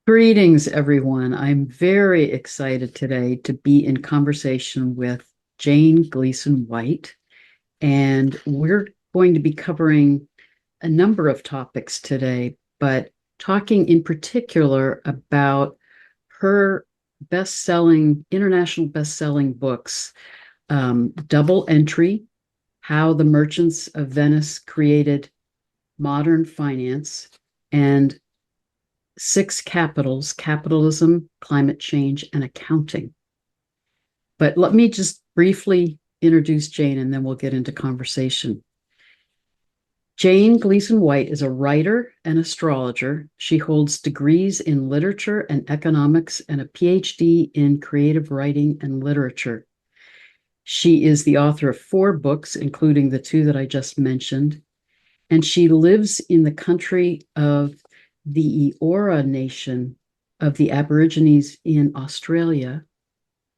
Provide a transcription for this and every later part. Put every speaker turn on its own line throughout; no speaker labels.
Greetings, everyone. I'm very excited today to be in conversation with Jane Gleeson-White, and we're going to be covering a number of topics today, but talking in particular about her international best-selling books, Double Entry, How the Merchants of Venice Created Modern Finance, and Six Capitals: Capitalism, Climate Change, and Accounting. But let me just briefly introduce Jane and then we'll get into conversation. Jane Gleeson-White is a writer and astrologer. She holds degrees in literature and economics and a Ph.D. in creative writing and literature. She is the author of 4 books, including the 2 that I just mentioned, and she lives in the country of the Eora Nation of the Aborigines in Australia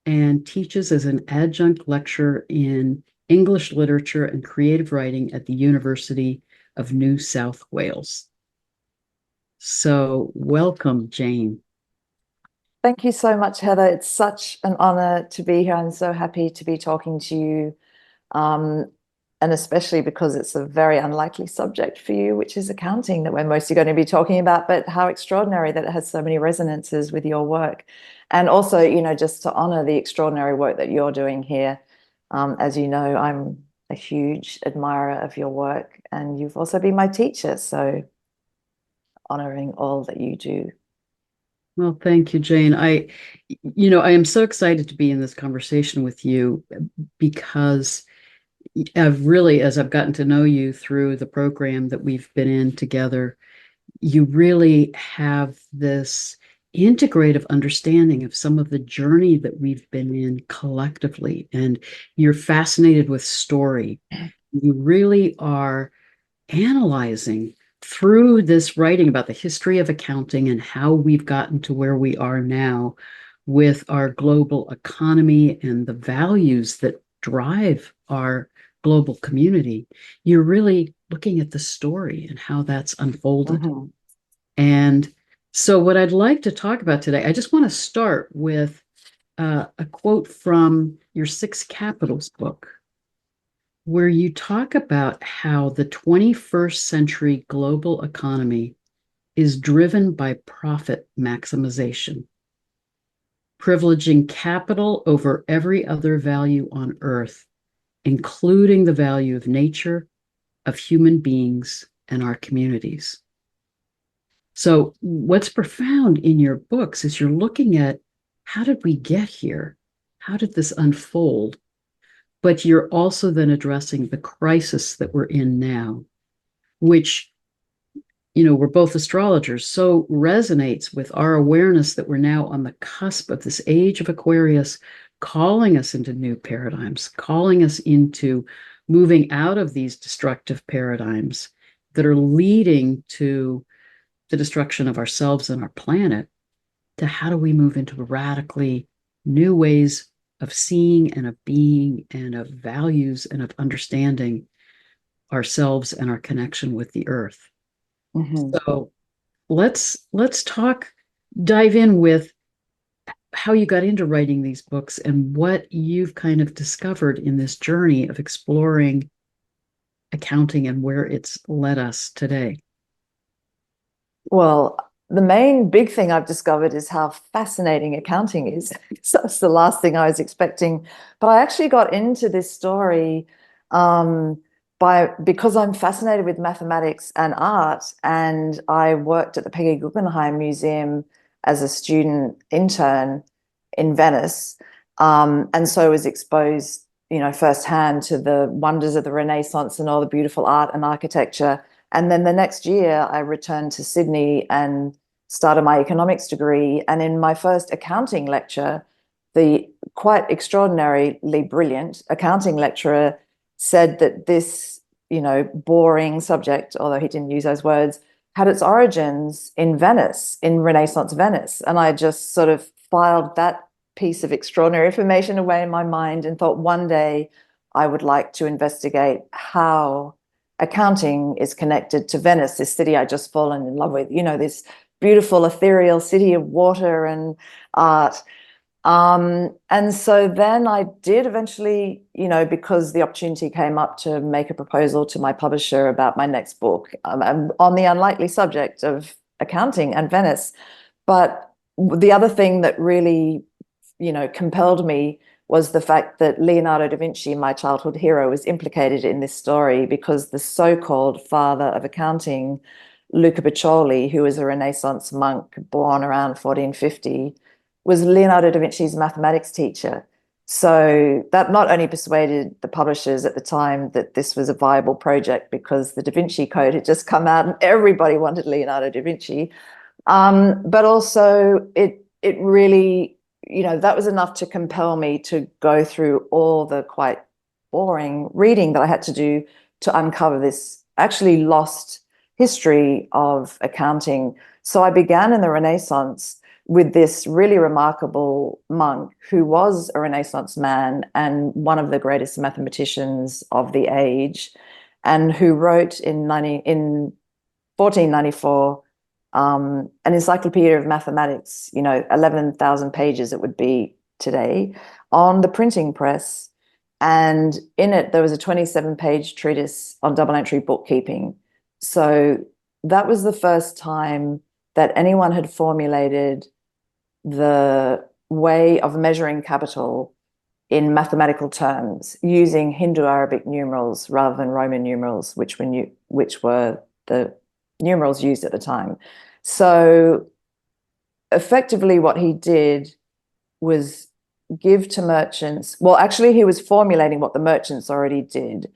and teaches as an adjunct lecturer in English literature and creative writing at the University of New South Wales. So welcome, Jane.
Thank you so much, Heather. It's such an honor to be here. I'm so happy to be talking to you, and especially because it's a very unlikely subject for you, which is accounting, that we're mostly going to be talking about, but how extraordinary that it has so many resonances with your work. And also, just to honor the extraordinary work that you're doing here. As you know, I'm a huge admirer of your work, and you've also been my teacher, so honoring all that you do.
Well, thank you, Jane. I am so excited to be in this conversation with you because as I've gotten to know you through the program that we've been in together, you really have this integrative understanding of some of the journey that we've been in collectively. And you're fascinated with story. You really are analyzing through this writing about the history of accounting and how we've gotten to where we are now with our global economy and the values that drive our global community. You're really looking at the story and how that's unfolded.
Mhm.
And so, what I'd like to talk about today, I just want to start with a quote from your Six Capitals book, where you talk about how the 21st century global economy is driven by profit maximization, privileging capital over every other value on earth, including the value of nature, of human beings, and our communities. So, what's profound in your books is you're looking at how did we get here? How did this unfold? But you're also then addressing the crisis that we're in now, which, we're both astrologers, so resonates with our awareness that we're now on the cusp of this age of Aquarius, calling us into new paradigms, calling us into moving out of these destructive paradigms that are leading to the destruction of ourselves and our planet, to how do we move into radically new ways of seeing and of being and of values and of understanding ourselves and our connection with the earth.
Mhm.
So let's dive in with how you got into writing these books and what you've kind of discovered in this journey of exploring accounting and where it's led us today.
Well, the main big thing I've discovered is how fascinating accounting is. So that's the last thing I was expecting. But I actually got into this story because I'm fascinated with mathematics and art, and I worked at the Peggy Guggenheim Museum as a student intern in Venice, and so was exposed, firsthand to the wonders of the Renaissance and all the beautiful art and architecture. And then the next year, I returned to Sydney and started my economics degree. And in my first accounting lecture, the quite extraordinarily brilliant accounting lecturer said that this, boring subject, although he didn't use those words, had its origins in Venice, in Renaissance Venice. And I just sort of filed that piece of extraordinary information away in my mind and thought one day I would like to investigate how accounting is connected to Venice, this city I'd just fallen in love with, this beautiful ethereal city of water and art. And so then I did eventually, because the opportunity came up to make a proposal to my publisher about my next book, on the unlikely subject of accounting and Venice. But the other thing that really, compelled me was the fact that Leonardo da Vinci, my childhood hero, was implicated in this story because the so-called father of accounting, Luca Pacioli, who was a Renaissance monk born around 1450, was Leonardo da Vinci's mathematics teacher. So that not only persuaded the publishers at the time that this was a viable project because the Da Vinci Code had just come out and everybody wanted Leonardo da Vinci, but also it really, that was enough to compel me to go through all the quite boring reading that I had to do to uncover this actually lost history of accounting. So I began in the Renaissance with this really remarkable monk who was a Renaissance man and one of the greatest mathematicians of the age, and who wrote in 1494 an encyclopedia of mathematics, 11,000 pages it would be today, on the printing press. And in it, there was a 27-page treatise on double entry bookkeeping. So that was the first time that anyone had formulated the way of measuring capital in mathematical terms using Hindu-Arabic numerals rather than Roman numerals, which were the numerals used at the time. So effectively what he did was give to merchants, well, actually he was formulating what the merchants already did,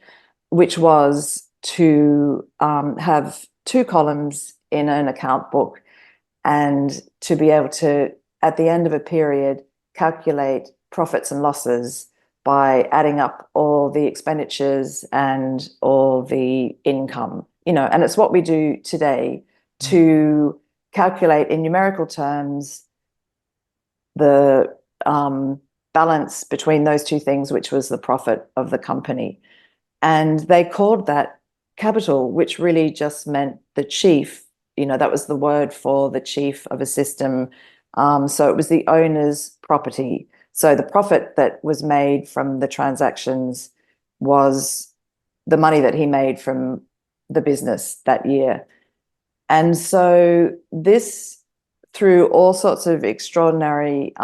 which was to have two columns in an account book and to be able to, at the end of a period, calculate profits and losses by adding up all the expenditures and all the income, and it's what we do today to calculate in numerical terms the balance between those two things, which was the profit of the company. And they called that capital, which really just meant the chief, that was the word for the chief of a system. So it was the owner's property. So the profit that was made from the transactions was the money that he made from the business that year. And so this, through all sorts of extraordinary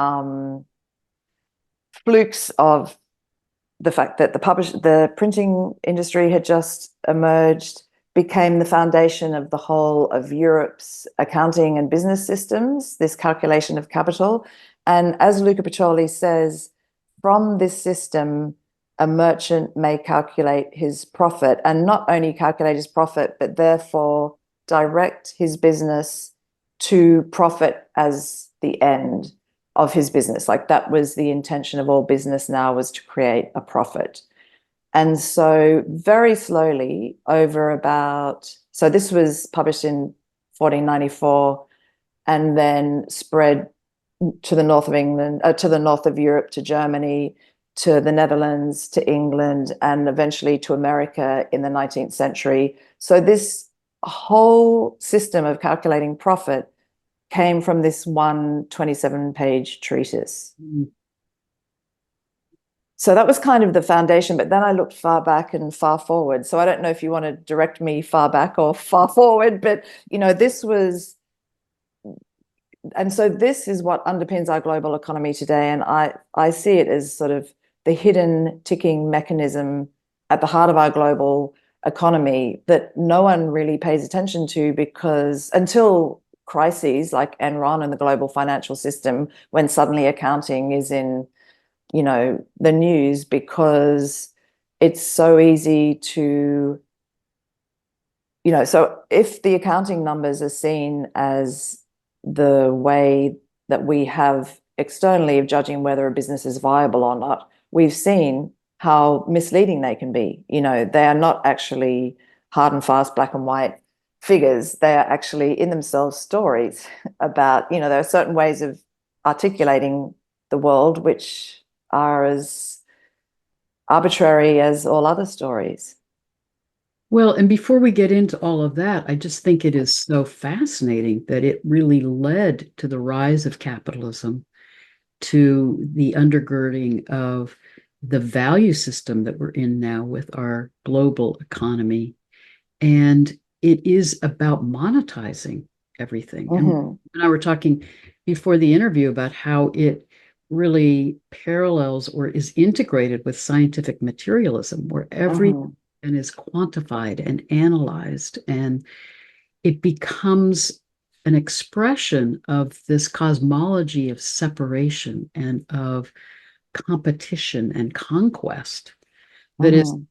flukes of the fact that the printing industry had just emerged, became the foundation of the whole of Europe's accounting and business systems, this calculation of capital. And as Luca Pacioli says, from this system, a merchant may calculate his profit, and not only calculate his profit, but therefore direct his business to profit as the end of his business. Like that was the intention of all business now, was to create a profit. And so very slowly so this was published in 1494 and then spread to the north of England, to the north of Europe, to Germany, to the Netherlands, to England, and eventually to America in the 19th century. So this whole system of calculating profit came from this one 27-page treatise. Mm. So that was kind of the foundation, but then I looked far back and far forward. So I don't know if you want to direct me far back or far forward, but this was, and so this is what underpins our global economy today. And I see it as sort of the hidden ticking mechanism at the heart of our global economy that no one really pays attention to, because until crises like Enron and the global financial system, when suddenly accounting is in the news, because it's so easy to, so if the accounting numbers are seen as the way that we have externally of judging whether a business is viable or not, we've seen how misleading they can be. They are not actually hard and fast black and white figures. They are actually in themselves stories about, there are certain ways of articulating the world which are as arbitrary as all other stories.
Well, and before we get into all of that, I just think it is so fascinating that it really led to the rise of capitalism, to the undergirding of the value system that we're in now with our global economy. And it is about monetizing everything. And
Hmm.
I were talking before the interview about how it really parallels or is integrated with scientific materialism, where everything
Hmm.
is quantified and analyzed, and it becomes an expression of this cosmology of separation and of competition and conquest that is
Hmm.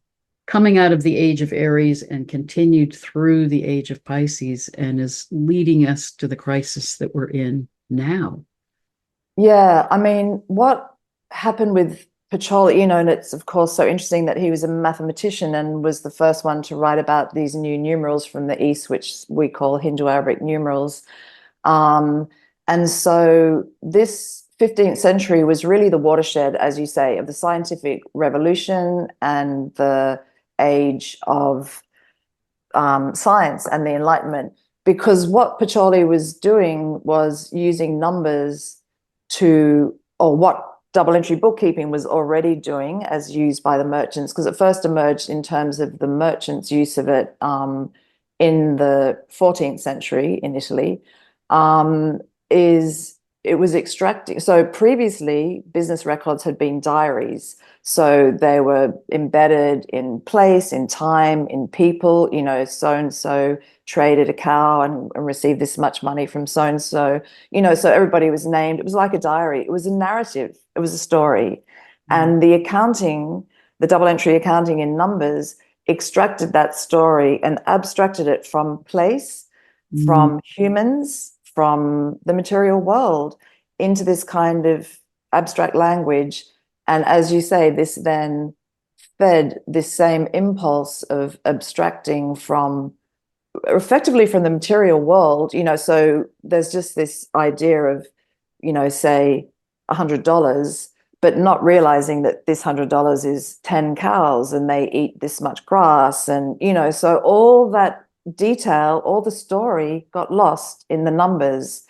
coming out of the age of Aries and continued through the age of Pisces and is leading us to the crisis that we're in now.
Yeah, I mean, what happened with Pacioli, and it's of course so interesting that he was a mathematician and was the first one to write about these new numerals from the East, which we call Hindu-Arabic numerals. Um, and so this 15th century was really the watershed, as you say, of the scientific revolution and the age of science and the Enlightenment. Because what Pacioli was doing was using numbers to, or what double entry bookkeeping was already doing as used by the merchants, because it first emerged in terms of the merchants' use of it in the 14th century in Italy, is it was extracting. So previously, business records had been diaries. So they were embedded in place, in time, in people, so and so traded a cow and received this much money from so and so, so everybody was named. It was like a diary, it was a narrative, it was a story.
Mm.
And the accounting, the double entry accounting in numbers, extracted that story and abstracted it from place,
Mm.
from humans, from the material world into this kind of abstract language. And as you say, this then fed this same impulse of abstracting from effectively from the material world, so there's just this idea of, say $100, but not realizing that this $100 is 10 cows and they eat this much grass. And, so all that detail, all the story got lost in the numbers.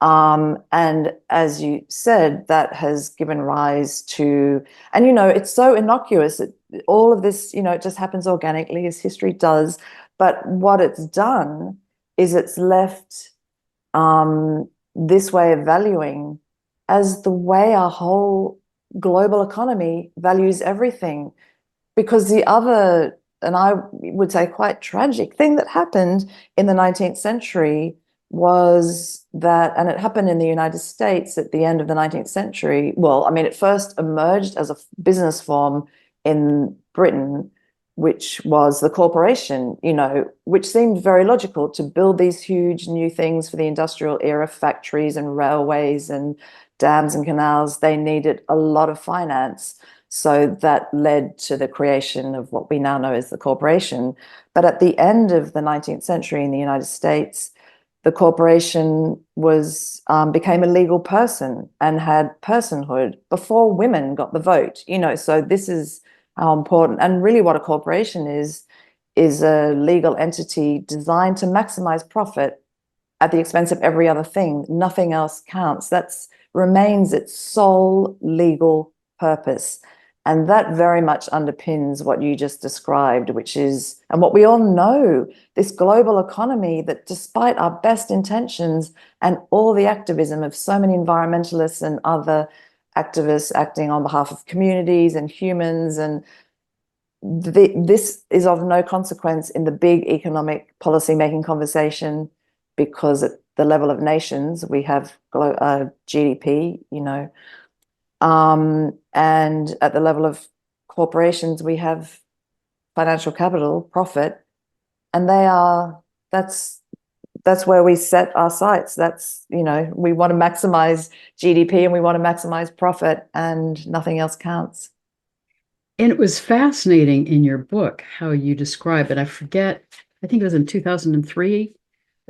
And as you said, that has given rise to, and it's so innocuous. All of this, it just happens organically as history does. But what it's done is it's left this way of valuing as the way our whole global economy values everything. Because the other, and I would say quite tragic thing that happened in the 19th century was that, and it happened in the United States at the end of the 19th century. Well, I mean, it first emerged as a business form in Britain, which was the corporation, which seemed very logical to build these huge new things for the industrial era, factories and railways and dams and canals. They needed a lot of finance. So that led to the creation of what we now know as the corporation. But at the end of the 19th century in the United States, the corporation was became a legal person and had personhood before women got the vote. So this is how important, and really what a corporation is a legal entity designed to maximize profit at the expense of every other thing. Nothing else counts. That's remains its sole legal purpose. And that very much underpins what you just described, which is, and what we all know, this global economy that despite our best intentions and all the activism of so many environmentalists and other activists acting on behalf of communities and humans, and this is of no consequence in the big economic policy making conversation, because at the level of nations, we have GDP, and at the level of corporations, we have financial capital, profit, and that's where we set our sights. That's, we want to maximize GDP and we want to maximize profit, and nothing else counts.
And it was fascinating in your book how you describe it. I forget, I think it was in 2003,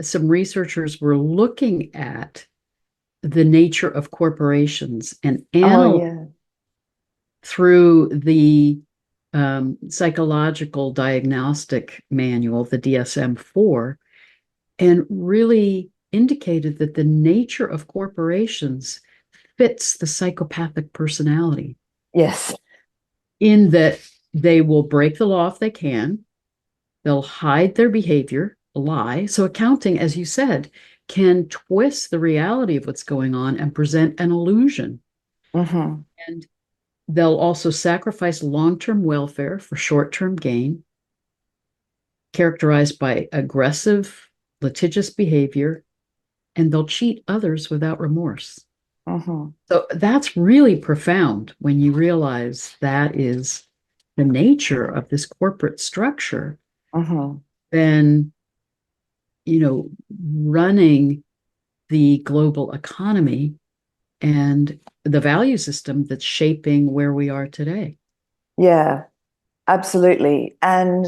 some researchers were looking at the nature of corporations and
Oh
analyzing
yeah.
through the psychological diagnostic manual, the DSM-4, and really indicated that the nature of corporations fits the psychopathic personality
Yes.
in that they will break the law if they can, they'll hide their behavior, lie. So, accounting, as you said, can twist the reality of what's going on and present an illusion.
Mm-hmm.
And they'll also sacrifice long-term welfare for short-term gain, characterized by aggressive, litigious behavior, and they'll cheat others without remorse.
Mm-hmm.
So that's really profound when you realize that is the nature of this corporate structure.
Mm-hmm.
Then, running the global economy and the value system that's shaping where we are today.
Yeah, absolutely. And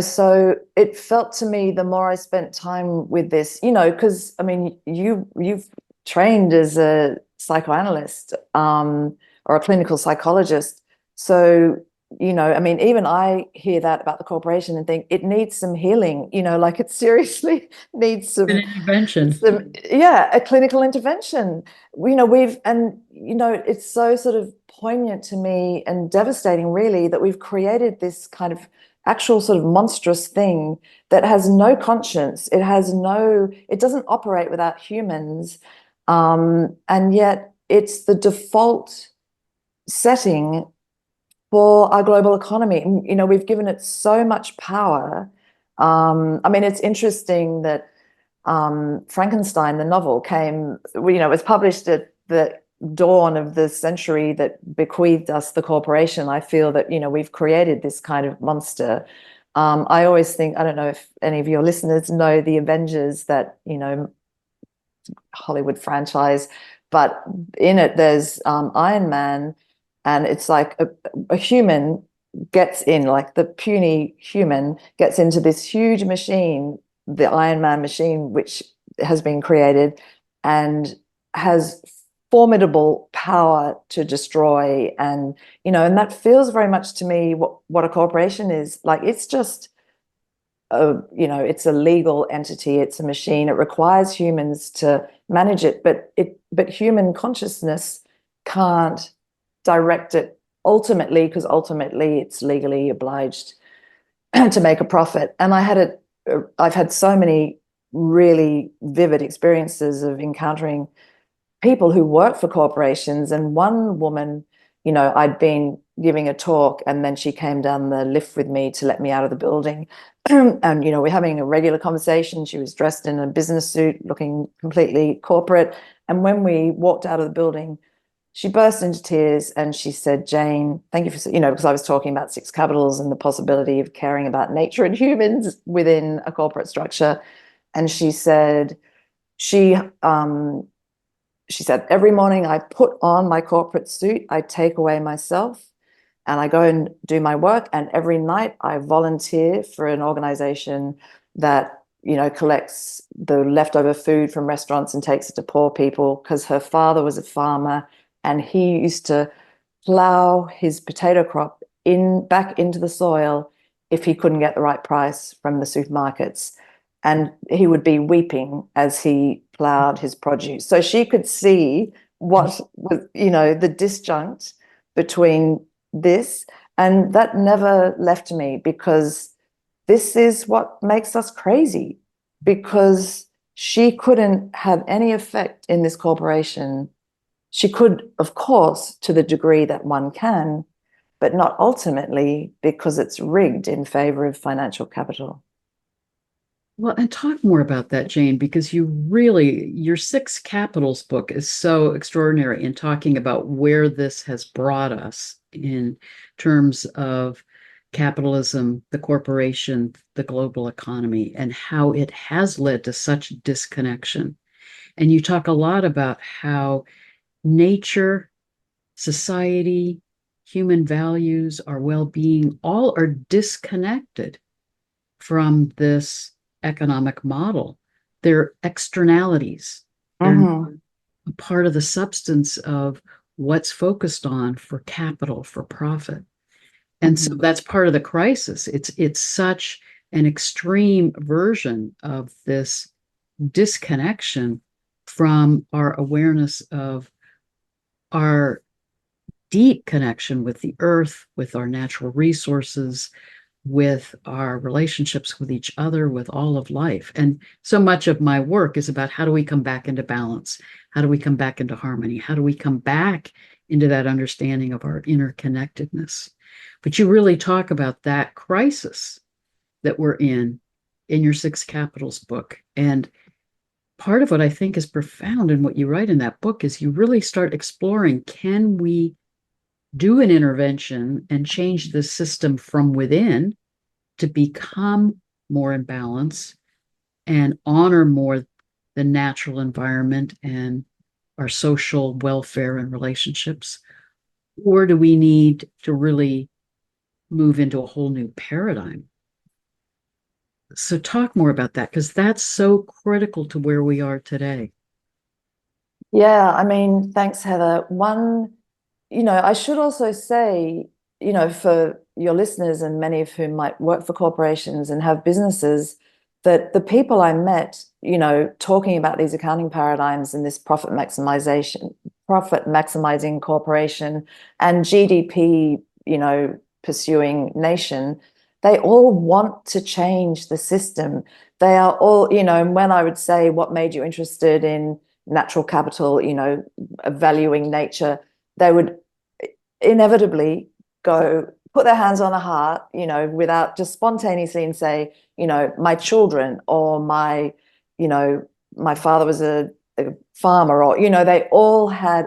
so it felt to me the more I spent time with this, because I mean, you've trained as a psychoanalyst, or a clinical psychologist. So, I mean, even I hear that about the corporation and think it needs some healing, like it seriously needs
An intervention.
yeah, a clinical intervention. It's so sort of poignant to me and devastating, really, that we've created this kind of actual sort of monstrous thing that has no conscience. It doesn't operate without humans. And yet it's the default setting for our global economy. And, we've given it so much power. I mean, it's interesting that Frankenstein, the novel, was published at the dawn of the century that bequeathed us the corporation. I feel that, we've created this kind of monster. I always think, I don't know if any of your listeners know the Avengers, that, Hollywood franchise, but in it there's Iron Man, and it's like a human gets in, like the puny human gets into this huge machine, the Iron Man machine, which has been created and has formidable power to destroy. And that feels very much to me what a corporation is like. It's just it's a legal entity, it's a machine, it requires humans to manage it, but human consciousness can't direct it ultimately, because ultimately it's legally obliged to make a profit. And I've had so many really vivid experiences of encountering people who work for corporations. And one woman, I'd been giving a talk, and then she came down the lift with me to let me out of the building. And, we're having a regular conversation. She was dressed in a business suit, looking completely corporate. And when we walked out of the building, she burst into tears and she said, "Jane, thank you for," because I was talking about six capitals and the possibility of caring about nature and humans within a corporate structure. And she said, she she said, "Every morning I put on my corporate suit, I take away myself and I go and do my work. And every night I volunteer for an organization that, collects the leftover food from restaurants and takes it to poor people," because her father was a farmer and he used to plow his potato crop back into the soil if he couldn't get the right price from the supermarkets. And he would be weeping as he plowed his produce. So she could see what was, the disjunct between this, and that never left me, because this is what makes us crazy, because she couldn't have any effect in this corporation. She could, of course, to the degree that one can, but not ultimately, because it's rigged in favor of financial capital.
Well, and talk more about that, Jane, because your Six Capitals book is so extraordinary in talking about where this has brought us in terms of capitalism, the corporation, the global economy, and how it has led to such disconnection. And you talk a lot about how nature, society, human values, our well-being, all are disconnected from this economic model. They're externalities. They're not
Mm-hmm.
a part of the substance of what's focused on for capital, for profit. And so that's part of the crisis. It's such an extreme version of this disconnection from our awareness of our deep connection with the earth, with our natural resources, with our relationships with each other, with all of life. And so much of my work is about how do we come back into balance? How do we come back into harmony? How do we come back into that understanding of our interconnectedness? But you really talk about that crisis that we're in your Six Capitals book. And part of what I think is profound in what you write in that book is you really start exploring, can we do an intervention and change the system from within to become more in balance and honor more the natural environment and our social welfare and relationships? Or do we need to really move into a whole new paradigm? So talk more about that, because that's so critical to where we are today.
Yeah, I mean, thanks, Heather. One, I should also say, for your listeners and many of whom might work for corporations and have businesses, that the people I met, talking about these accounting paradigms and this profit maximizing corporation and GDP, pursuing nation, they all want to change the system. They are all, and when I would say, what made you interested in natural capital, valuing nature, they would inevitably go put their hands on the heart, without just spontaneously and say, my children or my father was a farmer, or, they all had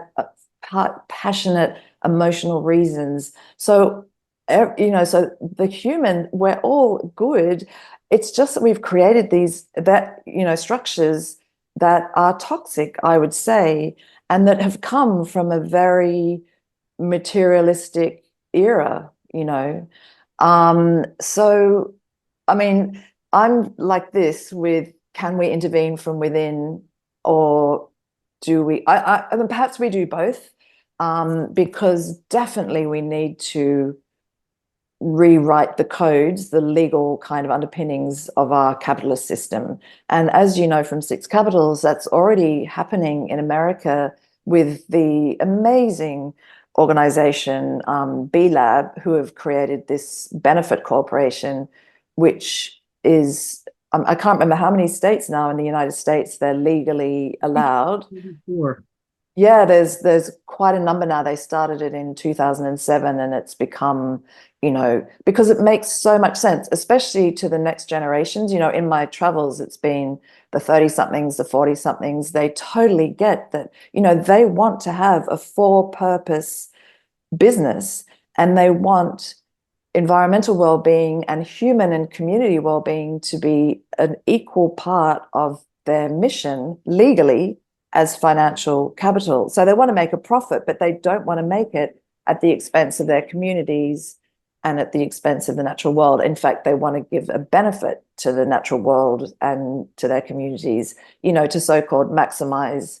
passionate emotional reasons. So, so the human, we're all good. It's just that we've created these structures that are toxic, I would say, and that have come from a very materialistic era, So, I mean, I'm like this with, can we intervene from within, or do we? I mean, perhaps we do both, because definitely we need to rewrite the codes, the legal kind of underpinnings of our capitalist system. And as you know from Six Capitals, that's already happening in America with the amazing organization B Lab, who have created this benefit corporation, which is, I can't remember how many states now in the United States they're legally allowed.
Sure.
Yeah, there's quite a number now. They started it in 2007, and it's become, because it makes so much sense, especially to the next generations. In my travels, it's been the 30-somethings, the 40-somethings. They totally get that, they want to have a for-purpose business, and they want environmental well-being and human and community well-being to be an equal part of their mission legally as financial capital. So they want to make a profit, but they don't want to make it at the expense of their communities and at the expense of the natural world. In fact, they want to give a benefit to the natural world and to their communities, to so-called maximize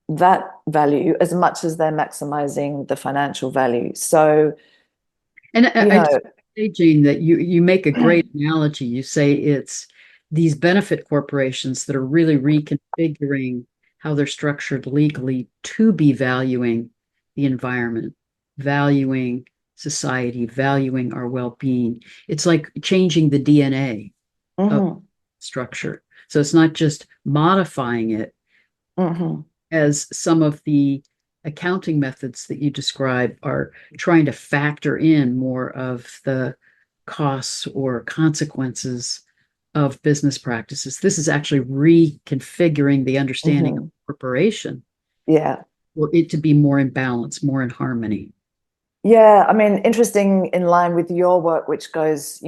that value as much as they're maximizing the financial value. So,
And I say, Jane, that you make a great analogy. You say it's these benefit corporations that are really reconfiguring how they're structured legally to be valuing the environment, valuing society, valuing our well-being. It's like changing the DNA of structure. So it's not just modifying it, as some of the accounting methods that you describe are trying to factor in more of the costs or consequences of business practices. This is actually reconfiguring the understanding of corporation.
Yeah.
For it to be more in balance, more in harmony.
Yeah, I mean, interesting, in line with your work, which goes,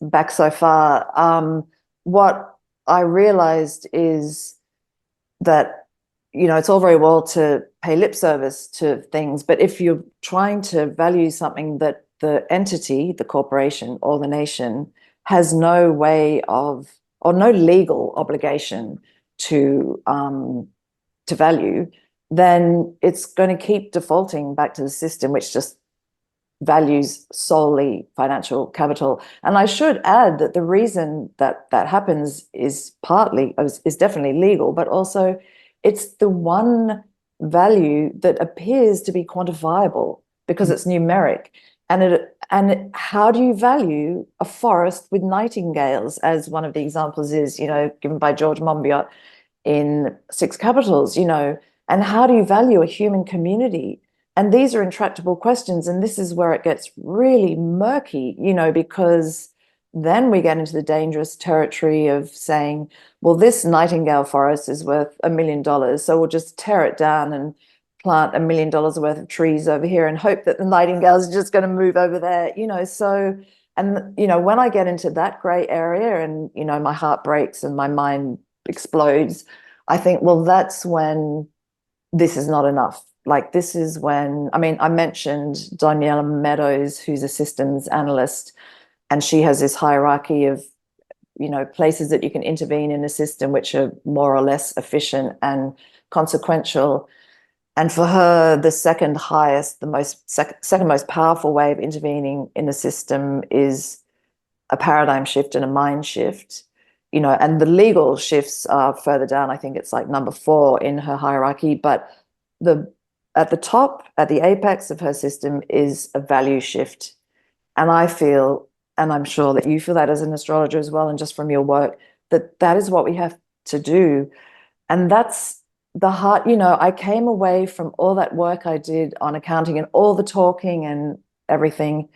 back so far. What I realized is that, it's all very well to pay lip service to things, but if you're trying to value something that the entity, the corporation or the nation, has no way of, or no legal obligation to value, then it's going to keep defaulting back to the system, which just values solely financial capital. And I should add that the reason that that happens is definitely legal, but also it's the one value that appears to be quantifiable because it's numeric. And how do you value a forest with nightingales, as one of the examples is, given by George Monbiot in Six Capitals, and how do you value a human community? And these are intractable questions. And this is where it gets really murky, because then we get into the dangerous territory of saying, well, this nightingale forest is worth $1 million. So we'll just tear it down and plant $1 million worth of trees over here and hope that the nightingales are just going to move over there, So, and, when I get into that gray area and, my heart breaks and my mind explodes, I think, well, that's when this is not enough. Like, this is when, I mentioned Daniela Meadows, who's a systems analyst, and she has this hierarchy of, places that you can intervene in a system which are more or less efficient and consequential. And for her, the second highest, second most powerful way of intervening in a system is a paradigm shift and a mind shift. And the legal shifts are further down. I think it's like number 4 in her hierarchy, but at the top, at the apex of her system, is a value shift. And I feel, and I'm sure that you feel that as an astrologer as well, and just from your work, that is what we have to do. And that's the heart. I came away from all that work I did on accounting and all the talking and everything,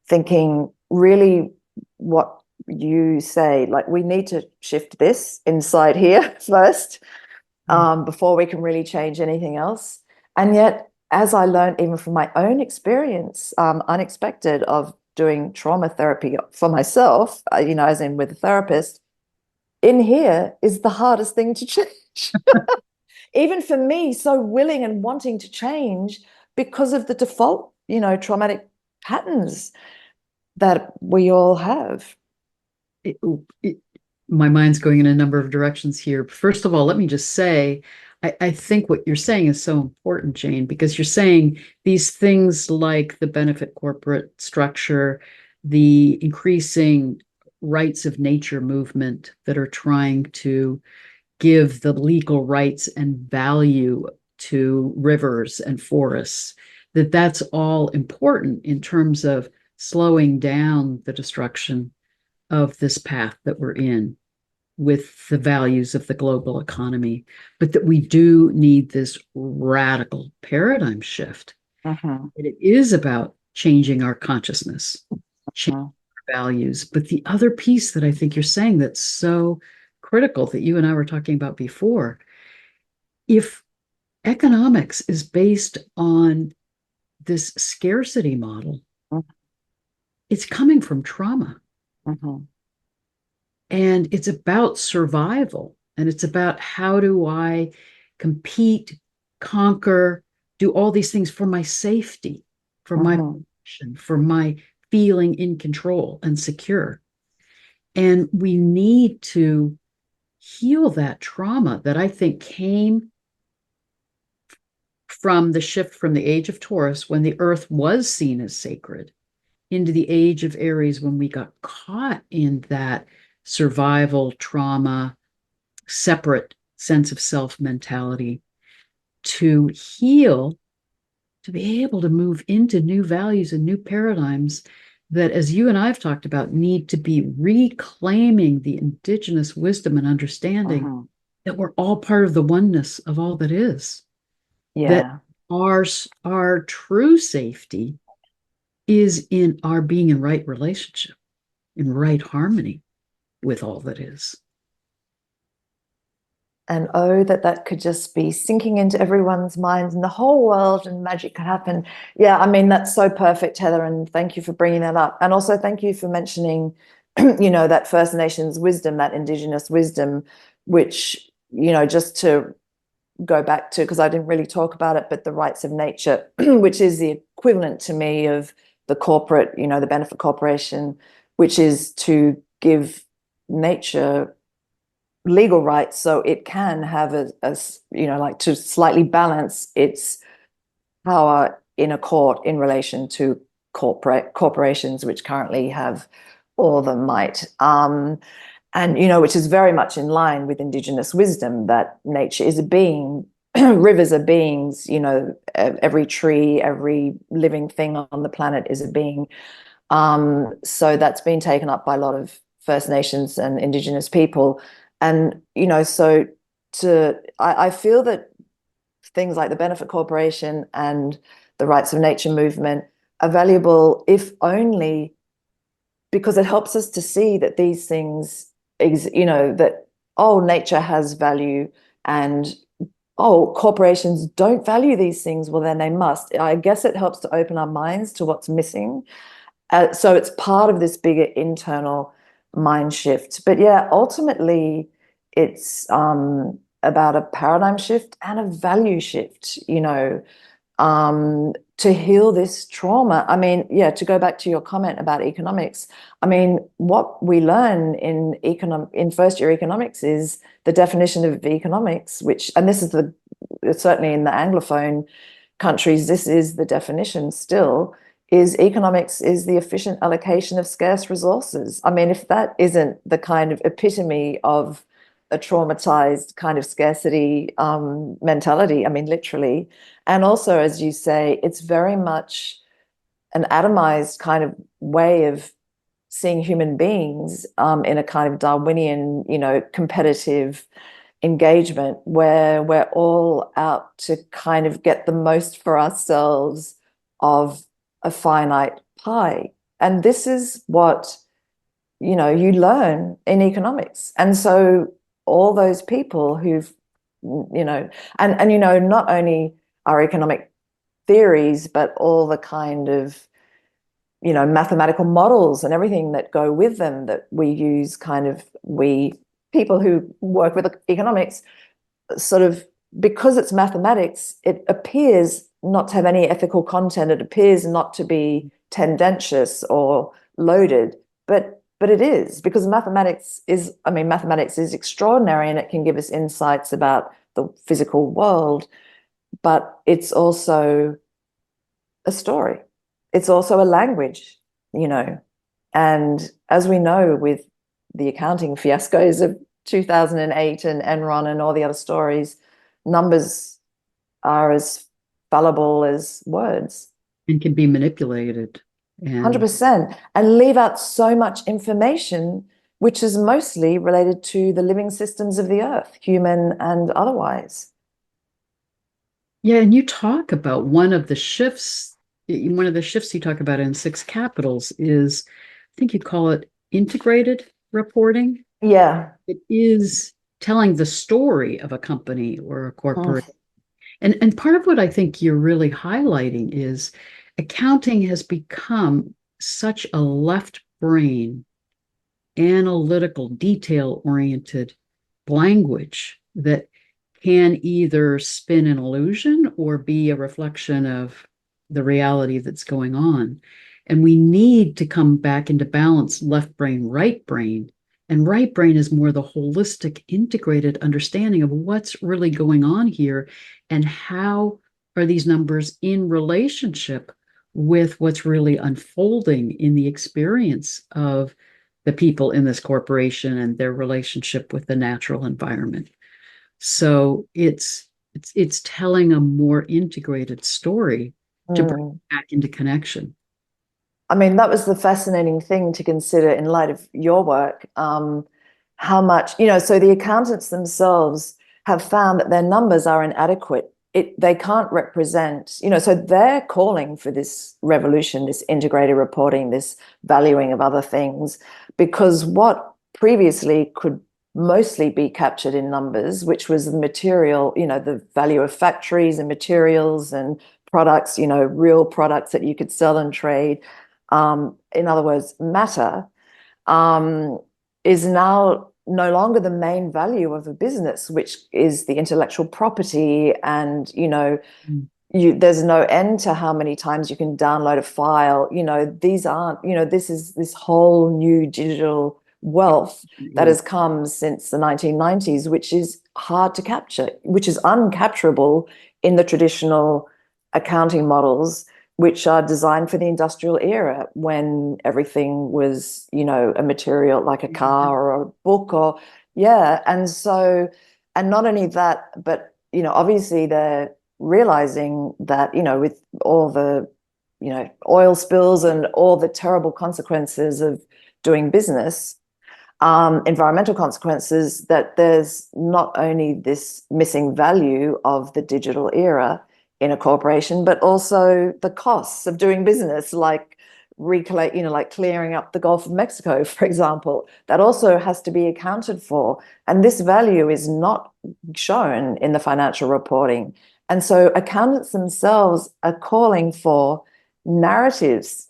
thinking really what you say, like, we need to shift this inside here first, before we can really change anything else. And yet, as I learned even from my own experience, unexpected, of doing trauma therapy for myself, as in with a therapist, in here is the hardest thing to change. Even for me, so willing and wanting to change because of the default, traumatic patterns that we all have.
My mind's going in a number of directions here. First of all, let me just say, I think what you're saying is so important, Jane, because you're saying these things like the benefit corporate structure, the increasing rights of nature movement that are trying to give the legal rights and value to rivers and forests, that's all important in terms of slowing down the destruction of this path that we're in with the values of the global economy, but that we do need this radical paradigm shift. And it is about changing our consciousness, changing our values. But the other piece that I think you're saying that's so critical, that you and I were talking about before, if economics is based on this scarcity model, it's coming from trauma. And it's about survival. And it's about, how do I compete, conquer, do all these things for my safety, for my protection, for my feeling in control and secure. And we need to heal that trauma that I think came from the shift from the age of Taurus, when the earth was seen as sacred, into the age of Aries, when we got caught in that survival trauma, separate sense of self mentality, to heal, to be able to move into new values and new paradigms that, as you and I've talked about, need to be reclaiming the indigenous wisdom and understanding that we're all part of the oneness of all that is. That our true safety is in our being in right relationship, in right harmony with all that is.
And oh, that could just be sinking into everyone's minds and the whole world, and magic could happen. Yeah, that's so perfect, Heather, and thank you for bringing that up. And also thank you for mentioning, that First Nations wisdom, that indigenous wisdom, which, just to go back to, because I didn't really talk about it, but the rights of nature, which is the equivalent to me of the corporate, the benefit corporation, which is to give nature legal rights so it can have like to slightly balance its power in a court in relation to corporations, which currently have all the might. And, which is very much in line with Indigenous wisdom, that nature is a being, rivers are beings, every tree, every living thing on the planet is a being. So that's been taken up by a lot of First Nations and Indigenous people. And, I feel that things like the Benefit Corporation and the Rights of Nature movement are valuable, if only because it helps us to see that these things, that, nature has value, and, corporations don't value these things, well, then they must. I guess it helps to open our minds to what's missing. So it's part of this bigger internal mind shift. But yeah, ultimately, it's about a paradigm shift and a value shift, to heal this trauma. I mean, yeah, to go back to your comment about economics, I mean, what we learn in first year economics is the definition of economics, and this is certainly in the Anglophone countries, this is the definition still, is economics is the efficient allocation of scarce resources. I mean, if that isn't the kind of epitome of a traumatized kind of scarcity mentality, I mean, literally. And also, as you say, it's very much an atomized kind of way of seeing human beings in a kind of Darwinian, competitive engagement, where we're all out to kind of get the most for ourselves of a finite pie. And this is what, you learn in economics. And so all those people who've, and not only our economic theories, but all the kind of, mathematical models and everything that go with them that we use, people who work with economics, sort of, because it's mathematics, it appears not to have any ethical content. It appears not to be tendentious or loaded, but it is, because mathematics is extraordinary, and it can give us insights about the physical world, but it's also a story. It's also a language, and as we know with the accounting fiascos of 2008 and Enron and all the other stories, numbers are as fallible as words.
And can be manipulated.
100%. And leave out so much information, which is mostly related to the living systems of the earth, human and otherwise.
Yeah, and you talk about one of the shifts you talk about in Six Capitals is, I think you call it integrated reporting.
Yeah.
It is telling the story of a company or a corporation. And part of what I think you're really highlighting is accounting has become such a left brain, analytical, detail-oriented language that can either spin an illusion or be a reflection of the reality that's going on. And we need to come back into balance, left brain, right brain. And right brain is more the holistic, integrated understanding of what's really going on here and how are these numbers in relationship with what's really unfolding in the experience of the people in this corporation and their relationship with the natural environment. So it's telling a more integrated story to bring it back into connection.
I mean, that was the fascinating thing to consider in light of your work. How much, so the accountants themselves have found that their numbers are inadequate. They can't represent, so they're calling for this revolution, this integrated reporting, this valuing of other things, because what previously could mostly be captured in numbers, which was the material, the value of factories and materials and products, real products that you could sell and trade. In other words, matter, is now no longer the main value of a business, which is the intellectual property. And, there's no end to how many times you can download a file. These aren't, this is this whole new digital wealth that has come since the 1990s, which is hard to capture, which is uncapturable in the traditional accounting models, which are designed for the industrial era when everything was, a material like a car or a book or, yeah. And so, and not only that, but, obviously they're realizing that, with all the, oil spills and all the terrible consequences of doing business, environmental consequences, that there's not only this missing value of the digital era in a corporation, but also the costs of doing business, like like clearing up the Gulf of Mexico, for example. That also has to be accounted for. And this value is not shown in the financial reporting. And so accountants themselves are calling for narratives,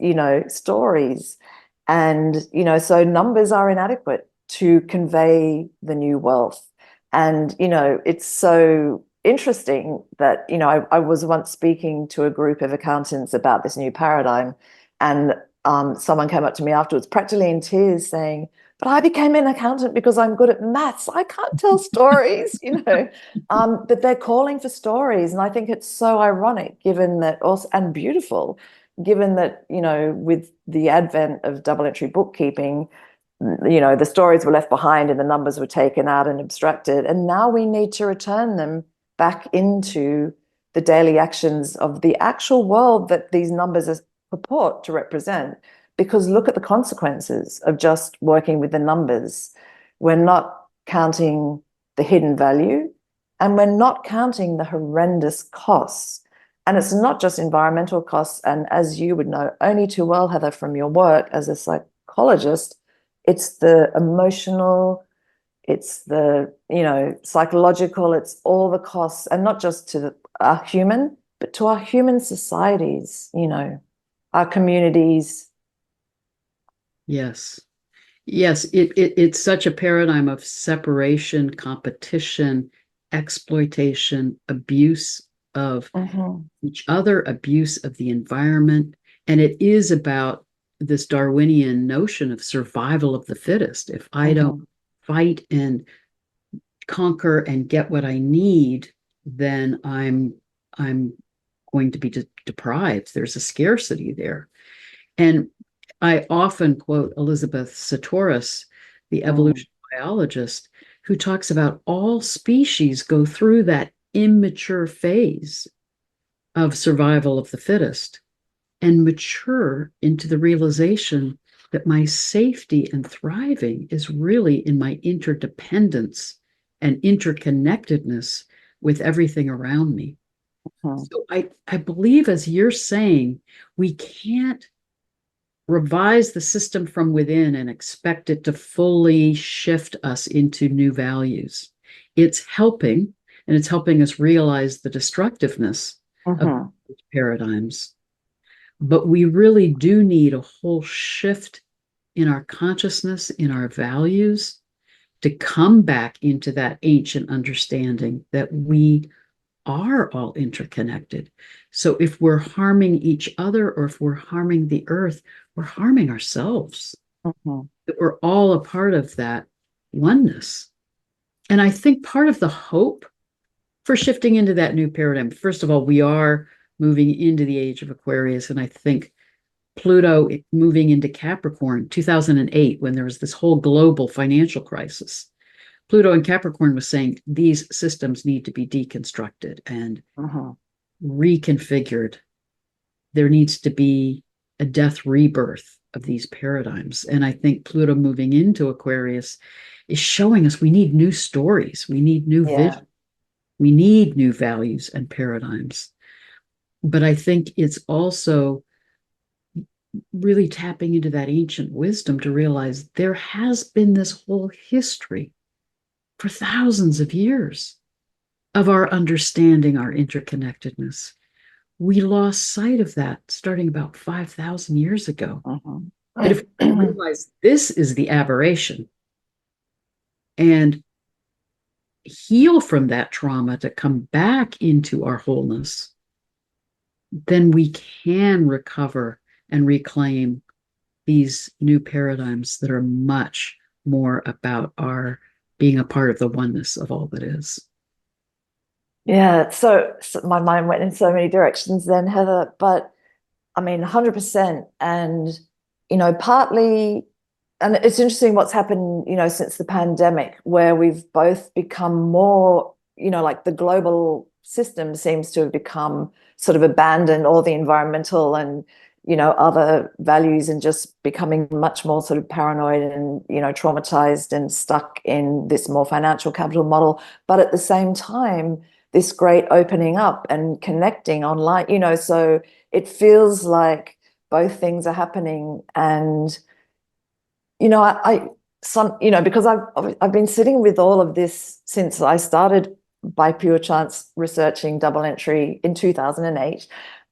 stories. And, so numbers are inadequate to convey the new wealth. And, it's so interesting that, I was once speaking to a group of accountants about this new paradigm, and someone came up to me afterwards, practically in tears, saying, "But I became an accountant because I'm good at maths. I can't tell stories," but they're calling for stories. And I think it's so ironic, given that, also, and beautiful, given that, with the advent of double entry bookkeeping, the stories were left behind and the numbers were taken out and abstracted. And now we need to return them back into the daily actions of the actual world that these numbers purport to represent. Because look at the consequences of just working with the numbers. We're not counting the hidden value, and we're not counting the horrendous costs. And it's not just environmental costs. And as you would know only too well, Heather, from your work as a psychologist, it's the emotional, it's the, psychological, it's all the costs, and not just to our human, but to our human societies, our communities.
Yes. Yes, it's such a paradigm of separation, competition, exploitation, abuse of each other, abuse of the environment. And it is about this Darwinian notion of survival of the fittest. If I don't fight and conquer and get what I need, then I'm going to be deprived. There's a scarcity there. And I often quote Elizabeth Sahtouris, the evolution biologist, who talks about all species go through that immature phase of survival of the fittest and mature into the realization that my safety and thriving is really in my interdependence and interconnectedness with everything around me. So I believe, as you're saying, we can't revise the system from within and expect it to fully shift us into new values. It's helping, and it's helping us realize the destructiveness of paradigms. But we really do need a whole shift in our consciousness, in our values, to come back into that ancient understanding that we are all interconnected. So if we're harming each other, or if we're harming the earth, we're harming ourselves. That we're all a part of that oneness. And I think part of the hope for shifting into that new paradigm, first of all, we are moving into the age of Aquarius. And I think Pluto moving into Capricorn, 2008, when there was this whole global financial crisis, Pluto in Capricorn was saying these systems need to be deconstructed and reconfigured. There needs to be a death rebirth of these paradigms. And I think Pluto moving into Aquarius is showing us we need new stories. We need new vision. We need new values and paradigms. But I think it's also really tapping into that ancient wisdom to realize there has been this whole history for thousands of years of our understanding our interconnectedness. We lost sight of that starting about 5,000 years ago. But if we realize this is the aberration and heal from that trauma to come back into our wholeness, then we can recover and reclaim these new paradigms that are much more about our being a part of the oneness of all that is.
Yeah, so my mind went in so many directions then, Heather. But I mean, 100%. And, partly, and it's interesting what's happened, since the pandemic, where we've both become more, like the global system seems to have become sort of abandoned all the environmental and, other values, and just becoming much more sort of paranoid and, traumatized and stuck in this more financial capital model. But at the same time, this great opening up and connecting online, so it feels like both things are happening. And because I've been sitting with all of this since I started by pure chance researching double entry in 2008.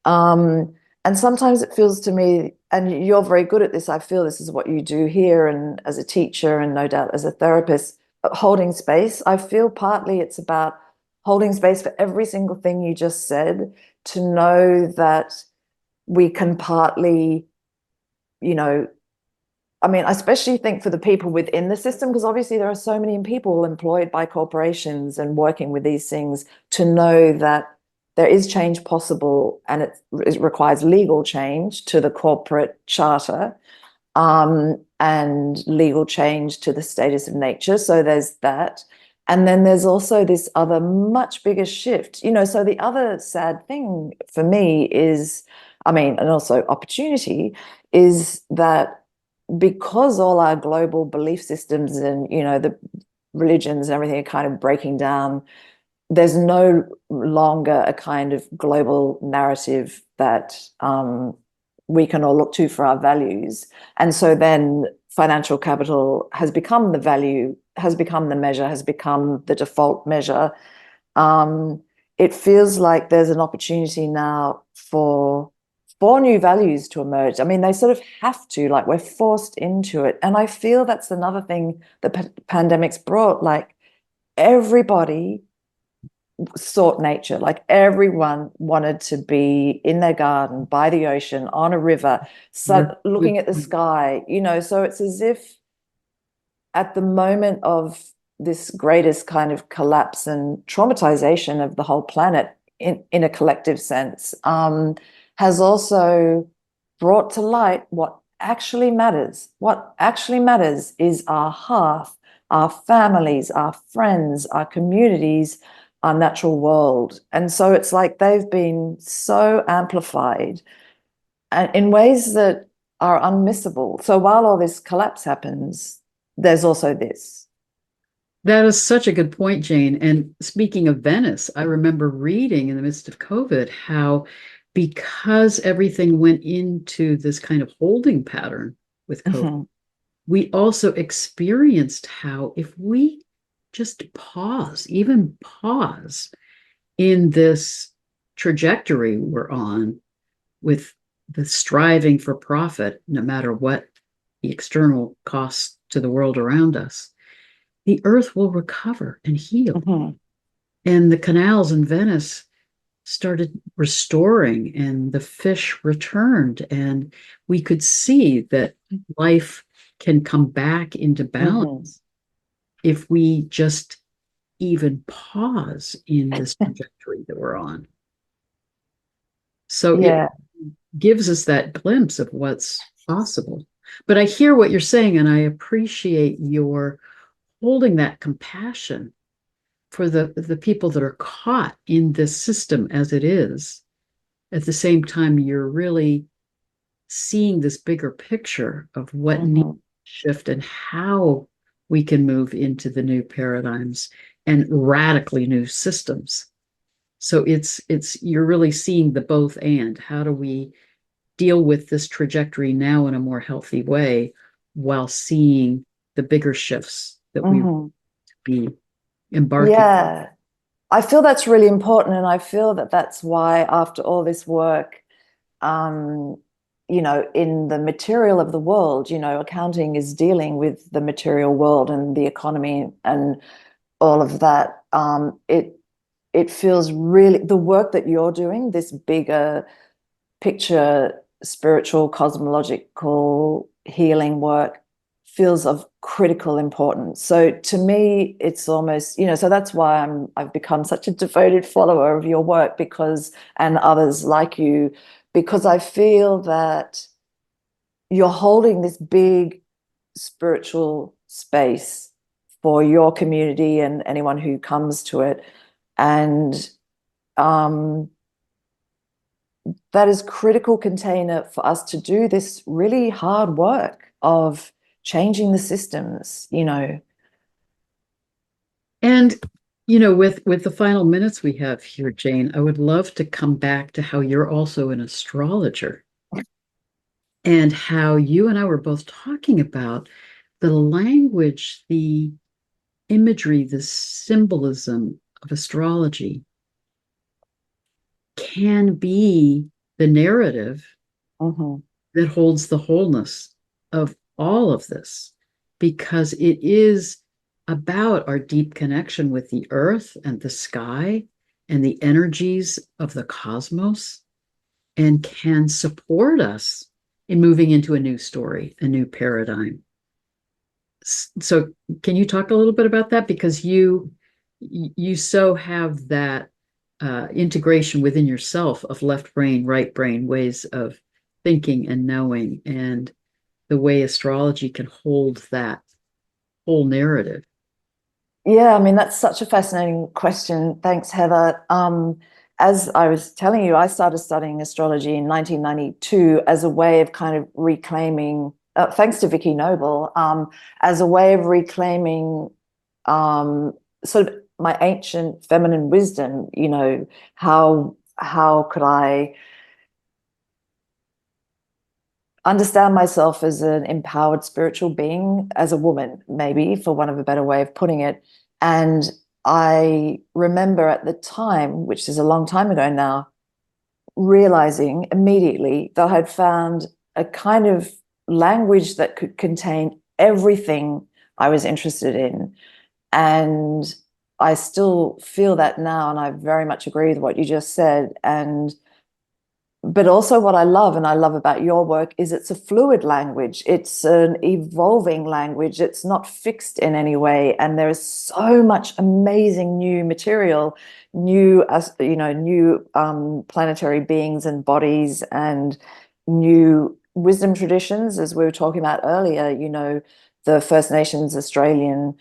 And sometimes it feels to me, and you're very good at this, I feel this is what you do here and as a teacher and no doubt as a therapist, holding space. I feel partly it's about holding space for every single thing you just said, to know that we can partly, I mean, I especially think for the people within the system, because obviously there are so many people employed by corporations and working with these things, to know that there is change possible, and it requires legal change to the corporate charter, and legal change to the status of nature. So there's that. And then there's also this other much bigger shift, so the other sad thing for me is, I mean, and also opportunity, is that because all our global belief systems and, the religions and everything are kind of breaking down, there's no longer a kind of global narrative that we can all look to for our values. And so then financial capital has become the value, has become the measure, has become the default measure. It feels like there's an opportunity now for new values to emerge. I mean, they sort of have to, like, we're forced into it. And I feel that's another thing the pandemic's brought, like everybody sought nature, like everyone wanted to be in their garden, by the ocean, on a river, so looking at the sky, so it's as if at the moment of this greatest kind of collapse and traumatization of the whole planet in a collective sense, has also brought to light what actually matters. What actually matters is our hearth, our families, our friends, our communities, our natural world. And so it's like they've been so amplified and in ways that are unmissable. So while all this collapse happens, there's also this.
That is such a good point, Jane. And speaking of Venice, I remember reading in the midst of COVID how, because everything went into this kind of holding pattern with COVID, we also experienced how if we just pause, even pause in this trajectory we're on with the striving for profit, no matter what the external costs to the world around us, the earth will recover and heal. And the canals in Venice started restoring, and the fish returned, and we could see that life can come back into balance if we just even pause in this trajectory that we're on. So it gives us that glimpse of what's possible. But I hear what you're saying, and I appreciate your holding that compassion for the people that are caught in this system as it is. At the same time, you're really seeing this bigger picture of what needs to shift and how we can move into the new paradigms and radically new systems. So it's you're really seeing the both and. How do we deal with this trajectory now in a more healthy way while seeing the bigger shifts that we be embarking?
Yeah, I feel that's really important. And I feel that that's why after all this work, in the material of the world, accounting is dealing with the material world and the economy and all of that. It feels really, the work that you're doing, this bigger picture, spiritual, cosmological healing work, feels of critical importance. So to me, it's almost, so that's why I've become such a devoted follower of your work, and others like you, because I feel that you're holding this big spiritual space for your community and anyone who comes to it. And that is critical container for us to do this really hard work of changing the systems, you know.
And with the final minutes we have here, Jane, I would love to come back to how you're also an astrologer and how you and I were both talking about the language, the imagery, the symbolism of astrology can be the narrative
Mhm.
that holds the wholeness of all of this, because it is about our deep connection with the earth and the sky and the energies of the cosmos, and can support us in moving into a new story, a new paradigm. So can you talk a little bit about that? Because you so have that integration within yourself of left brain, right brain ways of thinking and knowing, and the way astrology can hold that whole narrative.
Yeah, I mean, that's such a fascinating question. Thanks, Heather. As I was telling you, I started studying astrology in 1992 as a way of kind of reclaiming, thanks to Vicky Noble, as a way of reclaiming sort of my ancient feminine wisdom, you know, how could I understand myself as an empowered spiritual being, as a woman, maybe, for one of a better way of putting it. And I remember at the time, which is a long time ago now, realizing immediately that I'd found a kind of language that could contain everything I was interested in. And I still feel that now, and I very much agree with what you just said. And but also what I love, and I love about your work, is it's a fluid language. It's an evolving language. It's not fixed in any way. And there is so much amazing new material, new, new planetary beings and bodies, and new wisdom traditions, as we were talking about earlier. You know, the First Nations Australian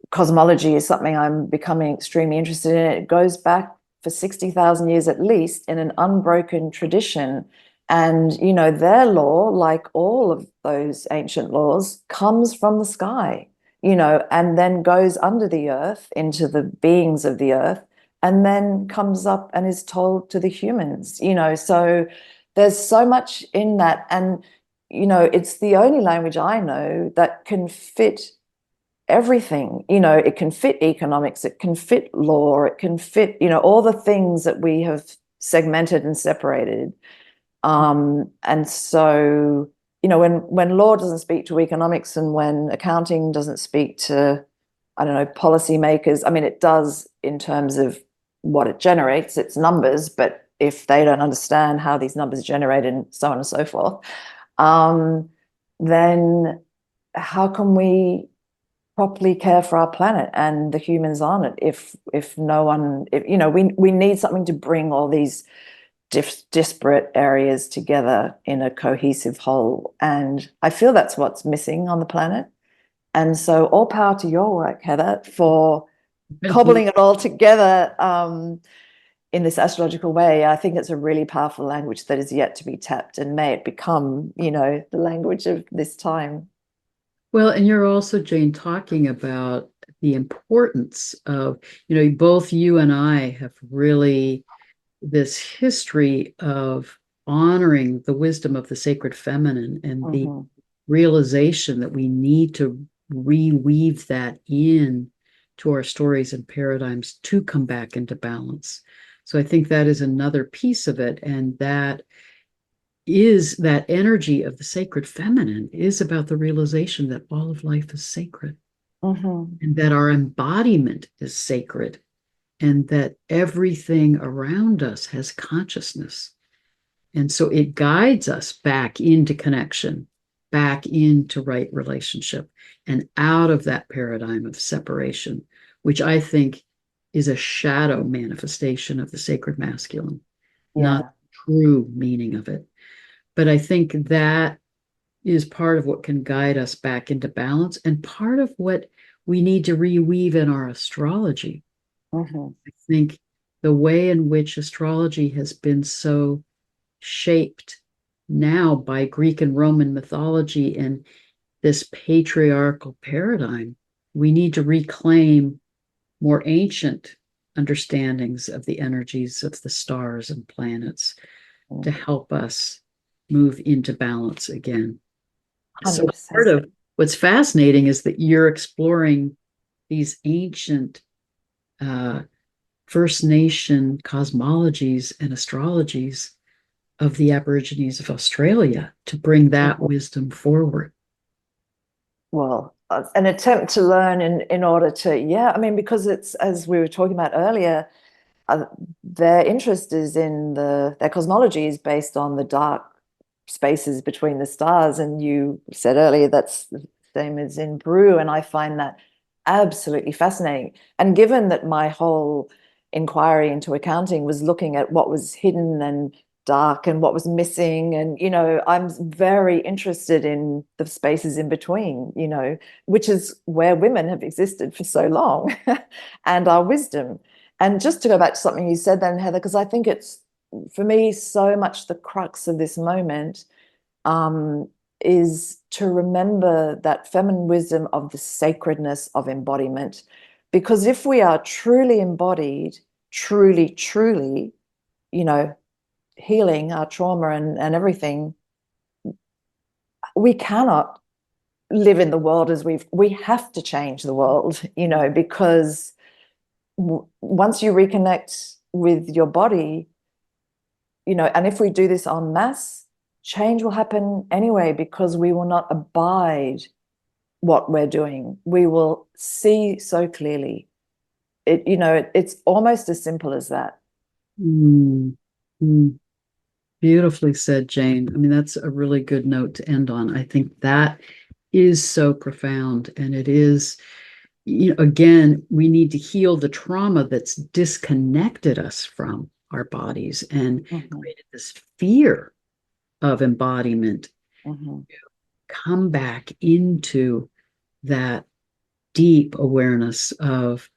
cosmology is something I'm becoming extremely interested in. It goes back for 60,000 years at least in an unbroken tradition. And, you know, their law, like all of those ancient laws, comes from the sky, you know, and then goes under the earth into the beings of the earth, and then comes up and is told to the humans, you know. So there's so much in that. And, you know, it's the only language I know that can fit everything. You know, it can fit economics, it can fit law, it can fit, you know, all the things that we have segmented and separated. And so, you know, when law doesn't speak to economics, and when accounting doesn't speak to, I don't know, policymakers, I mean, it does in terms of what it generates, its numbers, but if they don't understand how these numbers are generated and so on and so forth, then how can we properly care for our planet and the humans on it if no one, if, you know, we need something to bring all these disparate areas together in a cohesive whole. And I feel that's what's missing on the planet. And so all power to your work, Heather, for cobbling it all together in this astrological way. I think it's a really powerful language that is yet to be tapped, and may it become, you know, the language of this time.
Well, and you're also, Jane, talking about the importance of, both you and I have really this history of honoring the wisdom of the sacred feminine, and the
Mhm.
realization that we need to reweave that in to our stories and paradigms to come back into balance. So I think that is another piece of it. And that is that energy of the sacred feminine is about the realization that all of life is sacred,
Mhm.
and that our embodiment is sacred, and that everything around us has consciousness. And so it guides us back into connection, back into right relationship, and out of that paradigm of separation, which I think is a shadow manifestation of the sacred masculine, not
Yeah.
true meaning of it. But I think that is part of what can guide us back into balance and part of what we need to reweave in our astrology.
Mhm.
I think the way in which astrology has been so shaped now by Greek and Roman mythology and this patriarchal paradigm, we need to reclaim more ancient understandings of the energies of the stars and planets to help us move into balance again. So part
100%.
of what's fascinating is that you're exploring these ancient uh, First Nation cosmologies and astrologies of the Aborigines of Australia to bring that wisdom forward.
Well, an attempt to learn in order to, yeah, I mean, because it's, as we were talking about earlier, uh, their interest is in their cosmology is based on the dark spaces between the stars. And you said earlier that's the same as in Brew, and I find that absolutely fascinating. And given that my whole inquiry into accounting was looking at what was hidden and dark and what was missing, and I'm very interested in the spaces in between, which is where women have existed for so long and our wisdom. And just to go back to something you said then, Heather, because I think it's, for me, so much the crux of this moment, is to remember that feminine wisdom of the sacredness of embodiment. Because if we are truly embodied, truly, truly, healing our trauma and everything, we cannot live in the world as we have to change the world, because once you reconnect with your body, and if we do this en masse, change will happen anyway, because we will not abide what we're doing. We will see so clearly. It's almost as simple as that.
Mm, mm. Beautifully said, Jane. I mean, that's a really good note to end on. I think that is so profound. And it is, again, we need to heal the trauma that's disconnected us from our bodies and created this fear of embodiment. Come back into that deep awareness of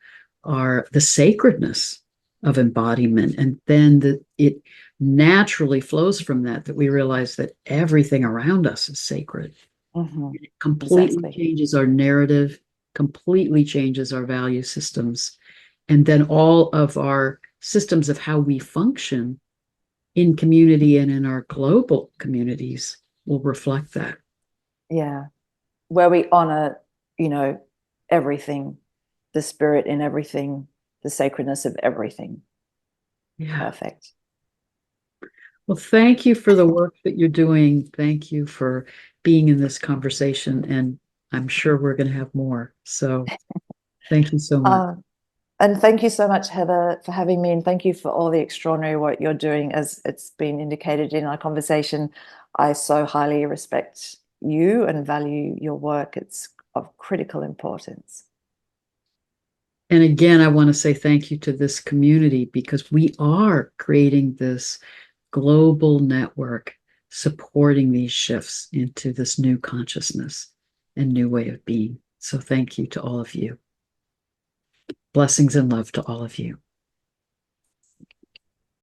the sacredness of embodiment, and then it naturally flows from that we realize that everything around us is sacred. It completely
Exactly.
changes our narrative, completely changes our value systems, and then all of our systems of how we function in community and in our global communities will reflect that.
Yeah. Where we honor, everything, the spirit in everything, the sacredness of everything.
Yeah.
Perfect.
Well, thank you for the work that you're doing. Thank you for being in this conversation. And I'm sure we're going to have more. So thank you so much.
And thank you so much, Heather, for having me. And thank you for all the extraordinary work you're doing. As it's been indicated in our conversation, I so highly respect you and value your work. It's of critical importance.
And again, I want to say thank you to this community because we are creating this global network supporting these shifts into this new consciousness and new way of being. So thank you to all of you. Blessings and love to all of you.